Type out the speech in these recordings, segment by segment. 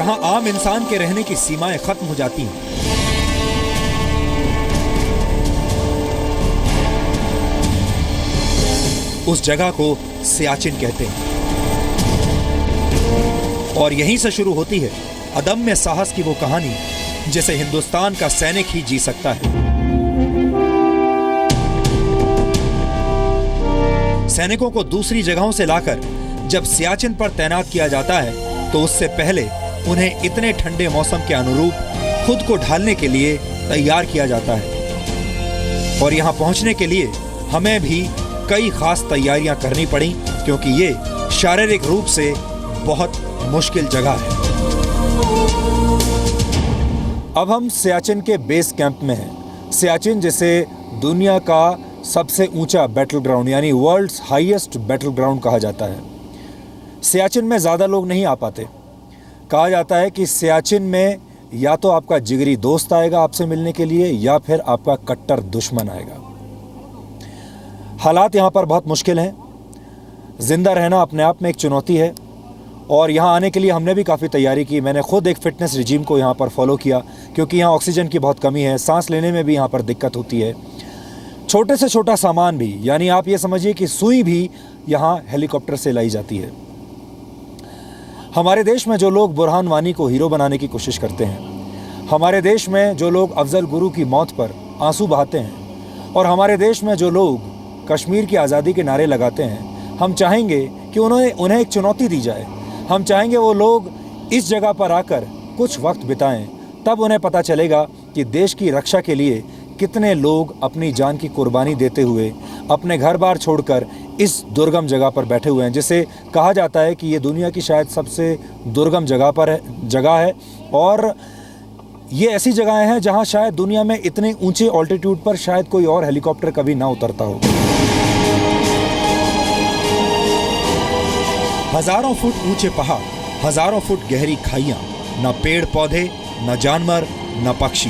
जहां आम इंसान के रहने की सीमाएं खत्म हो जाती हैं। उस जगह को सियाचिन कहते हैं और यहीं से शुरू होती है अदम्य साहस की वो कहानी जिसे हिंदुस्तान का सैनिक ही जी सकता है। सैनिकों को दूसरी जगहों से लाकर जब सियाचिन पर तैनात किया जाता है तो उससे पहले उन्हें इतने ठंडे मौसम के अनुरूप खुद को ढालने के लिए तैयार किया जाता है और यहां पहुंचने के लिए हमें भी कई खास तैयारियां करनी पड़ी क्योंकि ये शारीरिक रूप से बहुत मुश्किल जगह है। अब हम सियाचिन के बेस कैंप में हैं। सियाचिन जिसे दुनिया का सबसे ऊंचा बैटल ग्राउंड यानी वर्ल्ड्स हाईएस्ट बैटल ग्राउंड कहा जाता है। सियाचिन में ज़्यादा लोग नहीं आ पाते। कहा जाता है कि सियाचिन में या तो आपका जिगरी दोस्त आएगा आपसे मिलने के लिए या फिर आपका कट्टर दुश्मन आएगा। हालात यहाँ पर बहुत मुश्किल हैं। जिंदा रहना अपने आप में एक चुनौती है और यहाँ आने के लिए हमने भी काफ़ी तैयारी की। मैंने खुद एक फ़िटनेस रिजीम को यहाँ पर फॉलो किया क्योंकि यहाँ ऑक्सीजन की बहुत कमी है, सांस लेने में भी यहाँ पर दिक्कत होती है। छोटे से छोटा सामान भी यानी आप ये समझिए कि सुई भी यहाँ हेलीकॉप्टर से लाई जाती है। हमारे देश में जो लोग बुरहान वानी को हीरो बनाने की कोशिश करते हैं, हमारे देश में जो लोग अफजल गुरु की मौत पर आंसू बहाते हैं और हमारे देश में जो लोग कश्मीर की आज़ादी के नारे लगाते हैं, हम चाहेंगे कि उन्हें एक चुनौती दी जाए। हम चाहेंगे वो लोग इस जगह पर आकर कुछ वक्त बिताएं, तब उन्हें पता चलेगा कि देश की रक्षा के लिए कितने लोग अपनी जान की कुर्बानी देते हुए अपने घर बार छोड़कर इस दुर्गम जगह पर बैठे हुए हैं, जिसे कहा जाता है कि ये दुनिया की शायद सबसे दुर्गम जगह है और ये ऐसी जगहें हैं जहां शायद दुनिया में इतने ऊंचे ऑल्टीट्यूड पर शायद कोई और हेलीकॉप्टर कभी ना उतरता हो। हजारों फुट ऊंचे पहाड़, हजारों फुट गहरी खाइयां, न पेड़ पौधे, न जानवर, न पक्षी।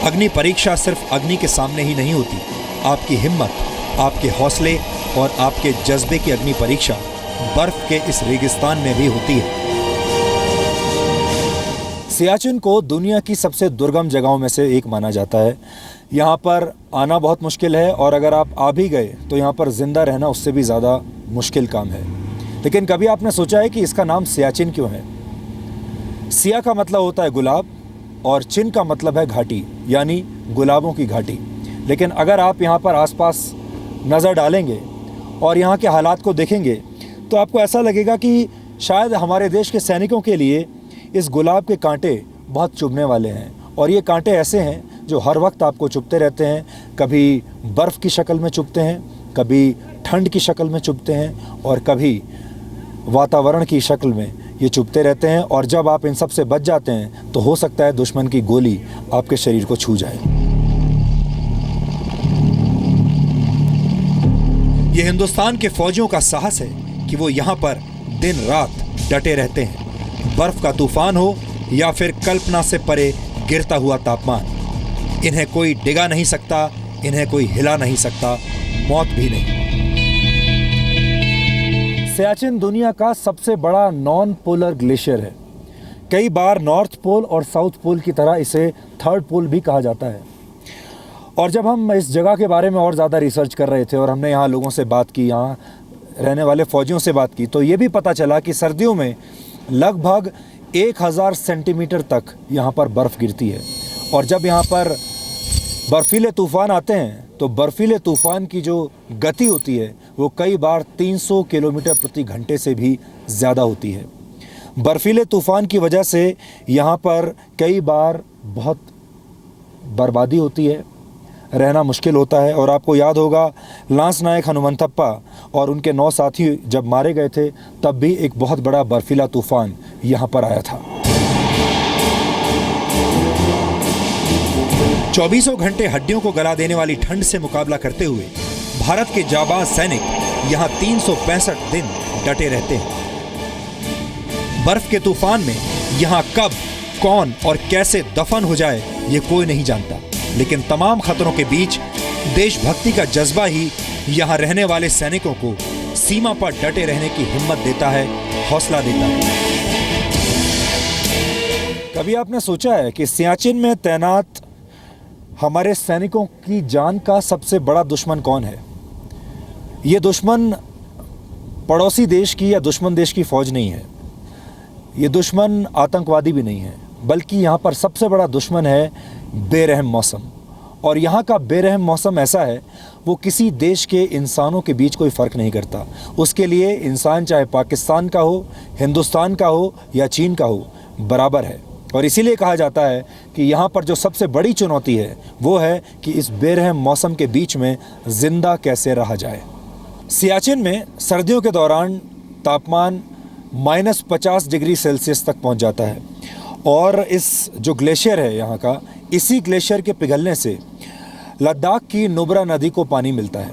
अग्नि परीक्षा सिर्फ अग्नि के सामने ही नहीं होती। आपकी हिम्मत, आपके हौसले और आपके जज्बे की अग्नि परीक्षा बर्फ के इस रेगिस्तान में भी होती है। सियाचिन को दुनिया की सबसे दुर्गम जगहों में से एक माना जाता है। यहाँ पर आना बहुत मुश्किल है और अगर आप आ भी गए तो यहाँ पर जिंदा रहना उससे भी ज़्यादा मुश्किल काम है। लेकिन कभी आपने सोचा है कि इसका नाम सियाचिन क्यों है? सिया का मतलब होता है गुलाब और चिन का मतलब है घाटी यानी गुलाबों की घाटी। लेकिन अगर आप यहाँ पर आसपास नज़र डालेंगे और यहाँ के हालात को देखेंगे तो आपको ऐसा लगेगा कि शायद हमारे देश के सैनिकों के लिए इस गुलाब के कांटे बहुत चुभने वाले हैं और ये कांटे ऐसे हैं जो हर वक्त आपको चुभते रहते हैं। कभी बर्फ़ की शक्ल में चुभते हैं, कभी ठंड की शक्ल में चुभते हैं और कभी वातावरण की शक्ल में ये चुभते रहते हैं और जब आप इन सब से बच जाते हैं तो हो सकता है दुश्मन की गोली आपके शरीर को छू जाए। ये हिंदुस्तान के फौजियों का साहस है कि वो यहाँ पर दिन रात डटे रहते हैं। बर्फ का तूफान हो या फिर कल्पना से परे गिरता हुआ तापमान, इन्हें कोई डिगा नहीं सकता, इन्हें कोई हिला नहीं सकता, मौत भी नहीं। सियाचिन दुनिया का सबसे बड़ा नॉन पोलर ग्लेशियर है। कई बार नॉर्थ पोल और साउथ पोल की तरह इसे थर्ड पोल भी कहा जाता है। और जब हम इस जगह के बारे में और ज़्यादा रिसर्च कर रहे थे और हमने यहाँ लोगों से बात की, यहाँ रहने वाले फ़ौजियों से बात की, तो ये भी पता चला कि सर्दियों में लगभग 1000 सेंटीमीटर तक यहाँ पर बर्फ़ गिरती है और जब यहाँ पर बर्फीले तूफ़ान आते हैं तो बर्फीले तूफ़ान की जो गति होती है वो कई बार 300 किलोमीटर प्रति घंटे से भी ज़्यादा होती है। बर्फीले तूफ़ान की वजह से यहाँ पर कई बार बहुत बर्बादी होती है, रहना मुश्किल होता है। और आपको याद होगा लांस नायक हनुमंतप्पा और उनके 9 साथी जब मारे गए थे तब भी एक बहुत बड़ा बर्फीला तूफ़ान यहाँ पर आया था। 24 घंटे हड्डियों को गला देने वाली ठंड से मुकाबला करते हुए भारत के जाबाज सैनिक यहाँ 365 दिन डटे रहते हैं। बर्फ के तूफान में यहाँ कब, कौन और कैसे दफन हो जाए ये कोई नहीं जानता, लेकिन तमाम खतरों के बीच देशभक्ति का जज्बा ही यहाँ रहने वाले सैनिकों को सीमा पर डटे रहने की हिम्मत देता है, हौसला देता है। कभी आपने सोचा है कि सियाचिन में तैनात हमारे सैनिकों की जान का सबसे बड़ा दुश्मन कौन है? ये दुश्मन पड़ोसी देश की या दुश्मन देश की फौज नहीं है, ये दुश्मन आतंकवादी भी नहीं है, बल्कि यहाँ पर सबसे बड़ा दुश्मन है बेरहम मौसम। और यहाँ का बेरहम मौसम ऐसा है, वो किसी देश के इंसानों के बीच कोई फ़र्क नहीं करता। उसके लिए इंसान चाहे पाकिस्तान का हो, हिंदुस्तान का हो या चीन का हो, बराबर है। और इसीलिए कहा जाता है कि यहाँ पर जो सबसे बड़ी चुनौती है वो है कि इस बेरहम मौसम के बीच में ज़िंदा कैसे रहा जाए। सियाचिन में सर्दियों के दौरान तापमान -50 डिग्री सेल्सियस तक पहुँच जाता है। और इस जो ग्लेशियर है यहाँ का, इसी ग्लेशियर के पिघलने से लद्दाख की नुब्रा नदी को पानी मिलता है।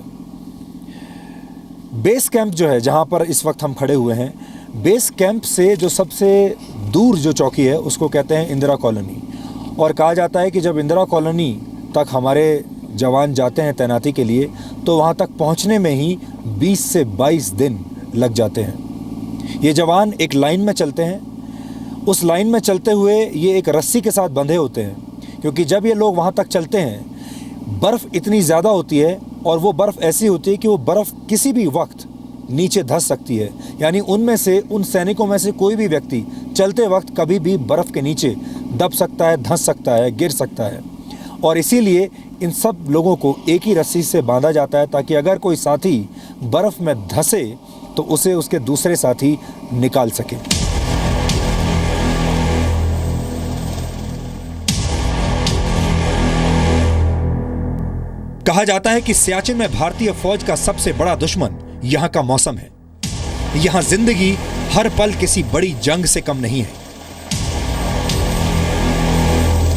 बेस कैंप जो है, जहाँ पर इस वक्त हम खड़े हुए हैं, बेस कैंप से जो सबसे दूर जो चौकी है उसको कहते हैं इंदिरा कॉलोनी। और कहा जाता है कि जब इंदिरा कॉलोनी तक हमारे जवान जाते हैं तैनाती के लिए, तो वहाँ तक पहुँचने में ही 20 से 22 दिन लग जाते हैं। ये जवान एक लाइन में चलते हैं। उस लाइन में चलते हुए ये एक रस्सी के साथ बंधे होते हैं, क्योंकि जब ये लोग वहाँ तक चलते हैं, बर्फ़ इतनी ज़्यादा होती है और वो बर्फ़ ऐसी होती है कि वो बर्फ़ किसी भी वक्त नीचे धंस सकती है। यानी उनमें से, उन सैनिकों में से कोई भी व्यक्ति चलते वक्त कभी भी बर्फ़ के नीचे दब सकता है, धंस सकता है, गिर सकता है। और इसीलिए इन सब लोगों को एक ही रस्सी से बांधा जाता है, ताकि अगर कोई साथी बर्फ़ में धंसे तो उसे उसके दूसरे साथी निकाल सके। कहा जाता है कि सियाचिन में भारतीय फौज का सबसे बड़ा दुश्मन यहां का मौसम है। यहां जिंदगी हर पल किसी बड़ी जंग से कम नहीं है।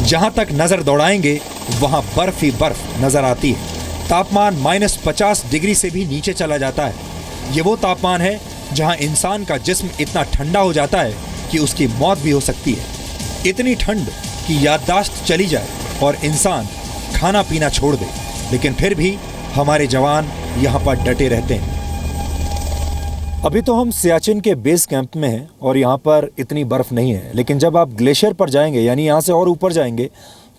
जहां तक नजर दौड़ाएंगे वहां बर्फ ही बर्फ नजर आती है। तापमान -50 डिग्री से भी नीचे चला जाता है। ये वो तापमान है जहां इंसान का जिस्म इतना ठंडा हो जाता है कि उसकी मौत भी हो सकती है। इतनी ठंड कि याददाश्त चली जाए और इंसान खाना पीना छोड़ दे, लेकिन फिर भी हमारे जवान यहाँ पर डटे रहते हैं। अभी तो हम सियाचिन के बेस कैंप में हैं और यहाँ पर इतनी बर्फ़ नहीं है, लेकिन जब आप ग्लेशियर पर जाएंगे, यानी यहाँ से और ऊपर जाएंगे,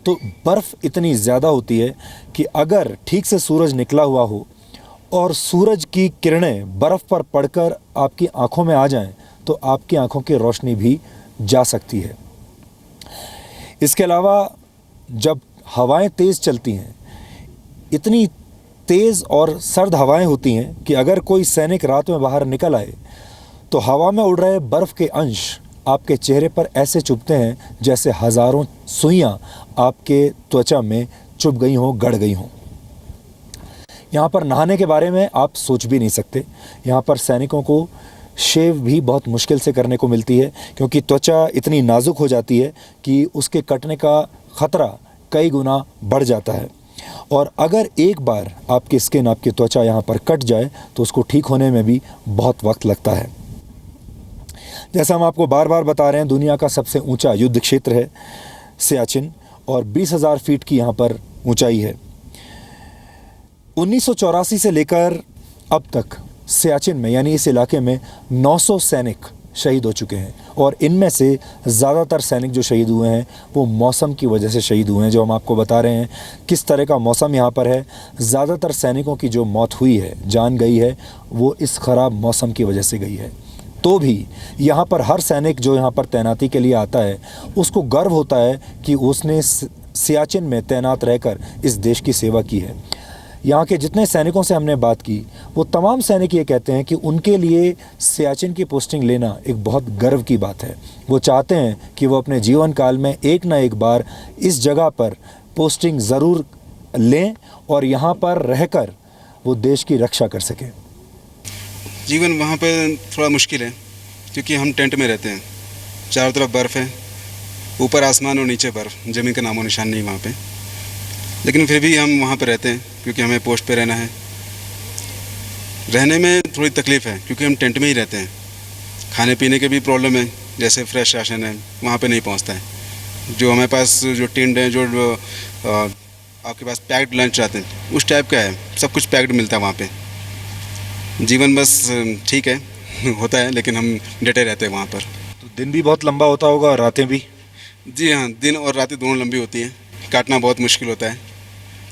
तो बर्फ़ इतनी ज़्यादा होती है कि अगर ठीक से सूरज निकला हुआ हो और सूरज की किरणें बर्फ़ पर पड़कर आपकी आँखों में आ जाएं, तो आपकी आँखों की रोशनी भी जा सकती है। इसके अलावा जब हवाएं तेज़ चलती हैं, इतनी तेज़ और सर्द हवाएं होती हैं कि अगर कोई सैनिक रात में बाहर निकल आए तो हवा में उड़ रहे बर्फ़ के अंश आपके चेहरे पर ऐसे चुभते हैं जैसे हज़ारों सुइयां आपके त्वचा में चुभ गई हों, गड़ गई हों। यहाँ पर नहाने के बारे में आप सोच भी नहीं सकते। यहाँ पर सैनिकों को शेव भी बहुत मुश्किल से करने को मिलती है, क्योंकि त्वचा इतनी नाजुक हो जाती है कि उसके कटने का ख़तरा कई गुना बढ़ जाता है। और अगर एक बार आपकी स्किन, आपकी त्वचा यहाँ पर कट जाए तो उसको ठीक होने में भी बहुत वक्त लगता है। जैसा हम आपको बार बार बता रहे हैं, दुनिया का सबसे ऊंचा युद्ध क्षेत्र है सियाचिन और 20,000 फीट की यहाँ पर ऊंचाई है। 1984 से लेकर अब तक सियाचिन में, यानी इस इलाके में 900 सैनिक शहीद हो चुके हैं और इनमें से ज़्यादातर सैनिक जो शहीद हुए हैं वो मौसम की वजह से शहीद हुए हैं। जो हम आपको बता रहे हैं किस तरह का मौसम यहाँ पर है, ज़्यादातर सैनिकों की जो मौत हुई है, जान गई है, वो इस ख़राब मौसम की वजह से गई है। तो भी यहाँ पर हर सैनिक जो यहाँ पर तैनाती के लिए आता है उसको गर्व होता है कि उसने सियाचिन में तैनात रहकर इस देश की सेवा की है। यहाँ के जितने सैनिकों से हमने बात की, वो तमाम सैनिक ये कहते हैं कि उनके लिए सियाचिन की पोस्टिंग लेना एक बहुत गर्व की बात है। वो चाहते हैं कि वो अपने जीवन काल में एक ना एक बार इस जगह पर पोस्टिंग ज़रूर लें और यहाँ पर रहकर वो देश की रक्षा कर सकें। जीवन वहाँ पे थोड़ा मुश्किल है, क्योंकि हम टेंट में रहते हैं। चारों तरफ बर्फ़ है, ऊपर आसमान और नीचे बर्फ़, ज़मीन का नामो निशान नहीं वहाँ पे। लेकिन फिर भी हम वहाँ पे रहते हैं क्योंकि हमें पोस्ट पे रहना है। रहने में थोड़ी तकलीफ़ है क्योंकि हम टेंट में ही रहते हैं। खाने पीने के भी प्रॉब्लम है, जैसे फ्रेश राशन है वहाँ पे नहीं पहुँचता है। जो हमारे पास जो टिंड है, जो आपके पास पैक्ड लंच आते हैं, उस टाइप का है, सब कुछ पैक्ड मिलता है वहाँ पे। जीवन बस ठीक है होता है, लेकिन हम डटे रहते हैं वहाँ पर। तो दिन भी बहुत लंबा होता होगा और रातें भी। जी हाँ, दिन और रातें दोनों लंबी होती हैं, काटना बहुत मुश्किल होता है,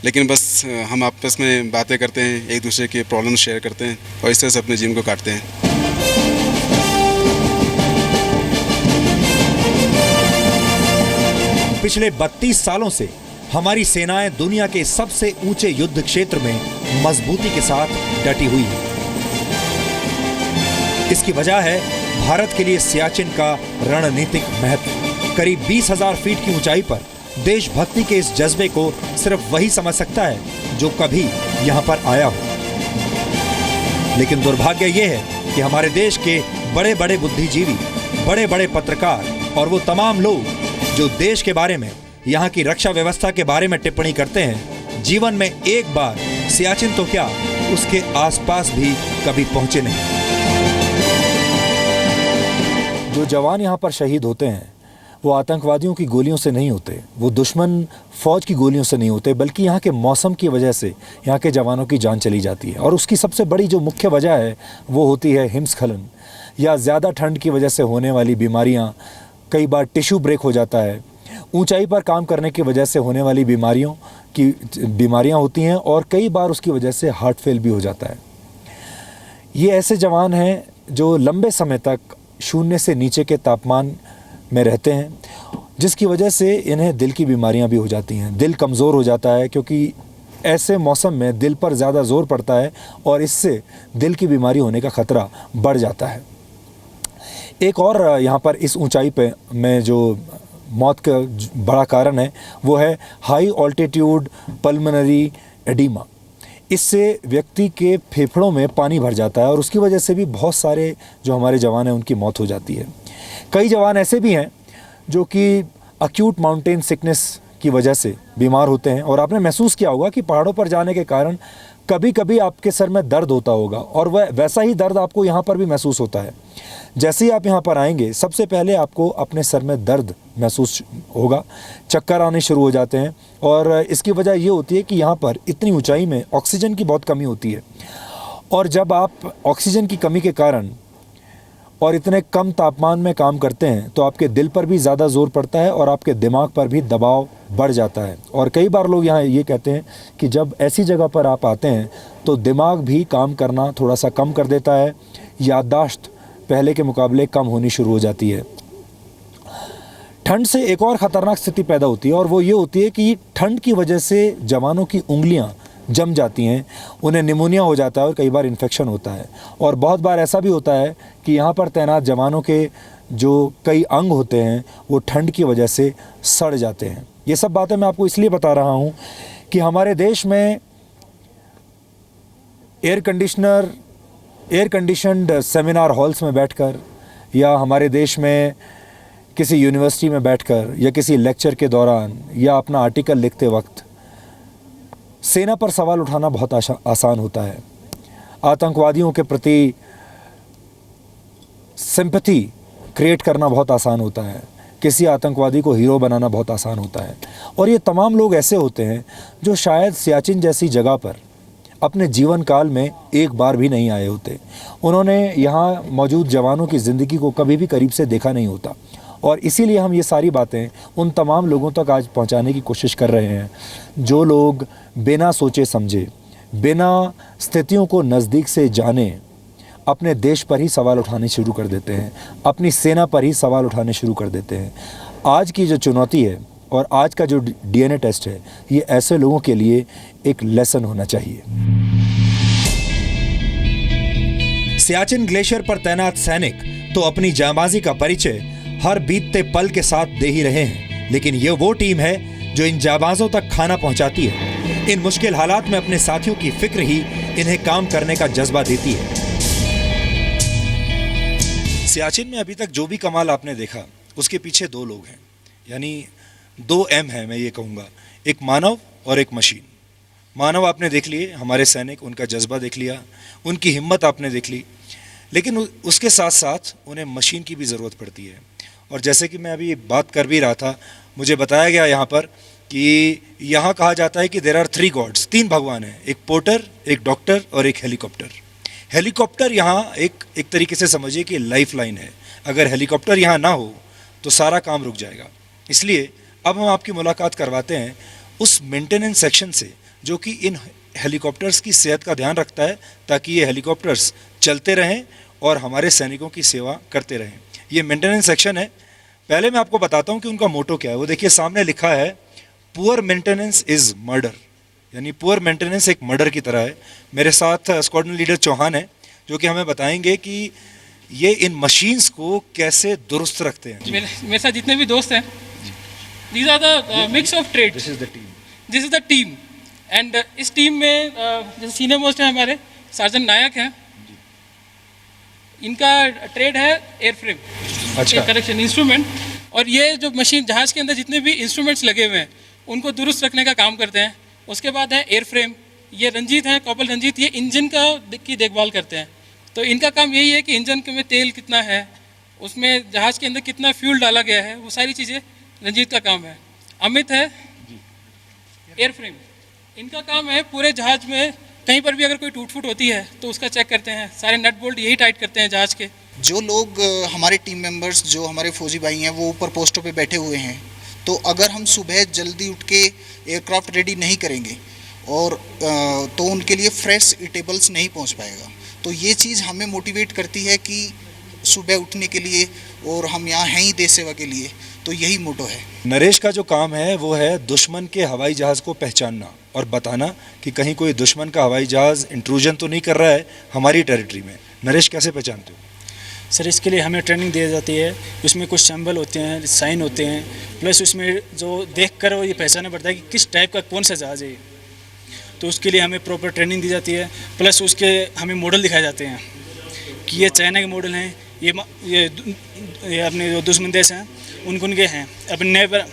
लेकिन बस हम आपस में बातें करते हैं, एक दूसरे के प्रॉब्लम शेयर करते हैं और इस तरह से अपने जीवन को काटते हैं। पिछले 32 सालों से हमारी सेनाएं दुनिया के सबसे ऊंचे युद्ध क्षेत्र में मजबूती के साथ डटी हुई है। इसकी वजह है भारत के लिए सियाचिन का रणनीतिक महत्व। करीब 20,000 फीट की ऊंचाई पर देशभक्ति के इस जज्बे को सिर्फ वही समझ सकता है जो कभी यहां पर आया हो। लेकिन दुर्भाग्य यह है कि हमारे देश के बड़े बड़े बुद्धिजीवी, बड़े बड़े पत्रकार और वो तमाम लोग जो देश के बारे में, यहाँ की रक्षा व्यवस्था के बारे में टिप्पणी करते हैं, जीवन में एक बार सियाचिन तो क्या उसके आसपास भी कभी पहुंचे नहीं। जो जवान यहाँ पर शहीद होते हैं वो आतंकवादियों की गोलियों से नहीं होते, वो दुश्मन फौज की गोलियों से नहीं होते, बल्कि यहाँ के मौसम की वजह से यहाँ के जवानों की जान चली जाती है। और उसकी सबसे बड़ी जो मुख्य वजह है वो होती है हिमस्खलन या ज़्यादा ठंड की वजह से होने वाली बीमारियाँ। कई बार टिश्यू ब्रेक हो जाता है, ऊंचाई पर काम करने की वजह से होने वाली बीमारियां होती हैं और कई बार उसकी वजह से हार्ट फेल भी हो जाता है। ये ऐसे जवान हैं जो लंबे समय तक शून्य से नीचे के तापमान में रहते हैं, जिसकी वजह से इन्हें दिल की बीमारियां भी हो जाती हैं। दिल कमज़ोर हो जाता है क्योंकि ऐसे मौसम में दिल पर ज़्यादा जोर पड़ता है और इससे दिल की बीमारी होने का ख़तरा बढ़ जाता है। एक और यहाँ पर इस ऊंचाई पे में जो मौत का बड़ा कारण है वो है हाई ऑल्टीट्यूड पल्मोनरी एडिमा। इससे व्यक्ति के फेफड़ों में पानी भर जाता है और उसकी वजह से भी बहुत सारे जो हमारे जवान हैं उनकी मौत हो जाती है। कई जवान ऐसे भी हैं जो कि अक्यूट माउंटेन सिकनेस की वजह से बीमार होते हैं और आपने महसूस किया होगा कि पहाड़ों पर जाने के कारण कभी कभी आपके सर में दर्द होता होगा और वह वैसा ही दर्द आपको यहाँ पर भी महसूस होता है। जैसे ही आप यहाँ पर आएंगे सबसे पहले आपको अपने सर में दर्द महसूस होगा, चक्कर आने शुरू हो जाते हैं और इसकी वजह ये होती है कि यहाँ पर इतनी ऊंचाई में ऑक्सीजन की बहुत कमी होती है और जब आप ऑक्सीजन की कमी के कारण और इतने कम तापमान में काम करते हैं तो आपके दिल पर भी ज़्यादा जोर पड़ता है और आपके दिमाग पर भी दबाव बढ़ जाता है। और कई बार लोग यहाँ ये कहते हैं कि जब ऐसी जगह पर आप आते हैं तो दिमाग भी काम करना थोड़ा सा कम कर देता है, याददाश्त पहले के मुकाबले कम होनी शुरू हो जाती है। ठंड से एक और ख़तरनाक स्थिति पैदा होती है और वो ये होती है कि ठंड की वजह से जवानों की उंगलियां जम जाती हैं, उन्हें निमोनिया हो जाता है और कई बार इन्फेक्शन होता है। और बहुत बार ऐसा भी होता है कि यहाँ पर तैनात जवानों के जो कई अंग होते हैं वो ठंड की वजह से सड़ जाते हैं। ये सब बातें मैं आपको इसलिए बता रहा हूँ कि हमारे देश में एयर कंडीशनड सेमिनार हॉल्स में बैठकर या हमारे देश में किसी यूनिवर्सिटी में बैठकर या किसी लेक्चर के दौरान या अपना आर्टिकल लिखते वक्त सेना पर सवाल उठाना बहुत आसान होता है। आतंकवादियों के प्रति सिंपैथी क्रिएट करना बहुत आसान होता है, किसी आतंकवादी को हीरो बनाना बहुत आसान होता है। और ये तमाम लोग ऐसे होते हैं जो शायद सियाचिन जैसी जगह पर अपने जीवन काल में एक बार भी नहीं आए होते। उन्होंने यहाँ मौजूद जवानों की ज़िंदगी को कभी भी करीब से देखा नहीं होता और इसीलिए हम ये सारी बातें उन तमाम लोगों तक आज पहुँचाने की कोशिश कर रहे हैं जो लोग बिना सोचे समझे, बिना स्थितियों को नज़दीक से जाने अपने देश पर ही सवाल उठाने शुरू कर देते हैं, अपनी सेना पर ही सवाल उठाने शुरू कर देते हैं। आज की जो चुनौती है और आज का जो डीएनए टेस्ट है, ये ऐसे लोगों के लिए एक लेसन होना चाहिए। सियाचिन ग्लेशियर पर तैनात सैनिक तो अपनी जांबाजी का परिचय हर बीतते पल के साथ दे ही रहे हैं, लेकिन ये वो टीम है जो इन जाबाजों तक खाना पहुंचाती है। इन मुश्किल हालात में अपने साथियों की फिक्र ही इन्हें काम करने का जज्बा देती है। सियाचिन में अभी तक जो भी कमाल आपने देखा उसके पीछे दो लोग हैं, यानी 2 M है। मैं ये कहूँगा, एक मानव और एक मशीन। मानव आपने देख लिए, हमारे सैनिक, उनका जज्बा देख लिया, उनकी हिम्मत आपने देख ली, लेकिन उसके साथ साथ उन्हें मशीन की भी ज़रूरत पड़ती है। और जैसे कि मैं अभी बात कर भी रहा था, मुझे बताया गया यहाँ पर कि यहाँ कहा जाता है कि देयर आर 3 गॉड्स, 3 भगवान हैं, एक पोर्टर, एक डॉक्टर और एक हेलीकॉप्टर। हेलीकॉप्टर यहाँ एक तरीके से समझिए कि लाइफ लाइन है। अगर हेलीकॉप्टर यहाँ ना हो तो सारा काम रुक जाएगा। इसलिए अब हम आपकी मुलाकात करवाते हैं उस मेंटेनेंस सेक्शन से जो कि इन हेलीकॉप्टर्स की सेहत का ध्यान रखता है, ताकि ये हेलीकॉप्टर्स चलते रहें और हमारे सैनिकों की सेवा करते रहें। ये मेंटेनेंस सेक्शन है। पहले मैं आपको बताता हूँ कि उनका मोटो क्या है। वो देखिए सामने लिखा है, पुअर मेंटेनेंस इज़ मर्डर, यानी पुअर मेंटेनेंस एक मर्डर की तरह है। मेरे साथ स्क्वाड्रन लीडर चौहान है जो कि हमें बताएंगे कि ये इन मशीन्स को कैसे दुरुस्त रखते हैं। मेरे साथ जितने भी दोस्त हैं, these are the mix of trade. This is the team. This is the team and इस टीम में जैसे सीनियर मोस्ट है हमारे सार्जन नायक हैं, इनका ट्रेड है एयरफ्रेम, अच्छा। Correction instrument. और ये जो मशीन जहाज़ के अंदर जितने भी इंस्ट्रूमेंट्स लगे हुए हैं उनको दुरुस्त रखने का काम करते हैं। उसके बाद है एयरफ्रेम, ये रंजीत हैं, कौपल रंजीत, ये इंजन की देखभाल करते हैं। तो इनका काम यही है कि इंजन में तेल कितना है, उसमें जहाज़ के अंदर कितना फ्यूल डाला गया है, वो सारी चीज़ें रंजीत का काम है। अमित है एयरफ्रेम, इनका काम है पूरे जहाज़ में कहीं पर भी अगर कोई टूट फूट होती है तो उसका चेक करते हैं, सारे नट बोल्ट यही टाइट करते हैं जहाज़ के। जो लोग हमारे टीम मेंबर्स, जो हमारे फौजी भाई हैं, वो ऊपर पोस्टों पे बैठे हुए हैं। तो अगर हम सुबह जल्दी उठ के एयरक्राफ्ट रेडी नहीं करेंगे और तो उनके लिए फ्रेश ईटेबल्स नहीं पहुंच पाएगा। तो ये चीज़ हमें मोटिवेट करती है कि सुबह उठने के लिए, और हम यहाँ हैं ही देश सेवा के लिए, तो यही मोटो है। नरेश का जो काम है वो है दुश्मन के हवाई जहाज़ को पहचानना और बताना कि कहीं कोई दुश्मन का हवाई जहाज़ इंट्रूजन तो नहीं कर रहा है हमारी टेरिटरी में। नरेश कैसे पहचानते हो? सर इसके लिए हमें ट्रेनिंग दी जाती है। उसमें कुछ सिंबल होते हैं, साइन होते हैं, प्लस उसमें जो देखकर वो ये पहचानना पड़ता है कि किस टाइप का कौन सा जहाज़ है। तो उसके लिए हमें प्रॉपर ट्रेनिंग दी जाती है। प्लस उसके हमें मॉडल दिखाए जाते हैं कि ये चाइना के मॉडल हैं, ये अपने जो दुश्मन देश हैं उनके हैं, अपने नेबर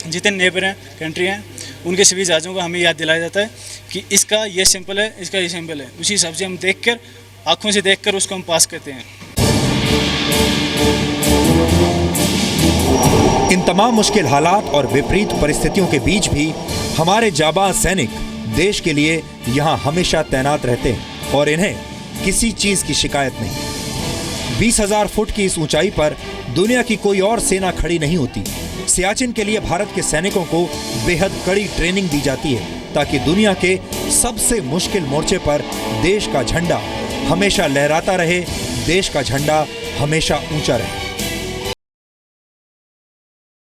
जितने नेबर हैं, कंट्री हैं, उनके सभी जहाज़ों का हमें याद दिलाया जाता है कि इसका ये सिंपल है, इसका ये सिंपल है। उसी हिसाब से हम देखकर, आँखों से देखकर उसको हम पास करते हैं। इन तमाम मुश्किल हालात और विपरीत परिस्थितियों के बीच भी हमारे जाबाज सैनिक देश के लिए यहाँ हमेशा तैनात रहते हैं और इन्हें किसी चीज की शिकायत नहीं। 20,000 फुट की इस ऊंचाई पर दुनिया की कोई और सेना खड़ी नहीं होती। सियाचिन के लिए भारत के सैनिकों को बेहद कड़ी ट्रेनिंग दी जाती है ताकि दुनिया के सबसे मुश्किल मोर्चे पर देश का झंडा हमेशा लहराता रहे, देश का झंडा हमेशा ऊंचा रहे।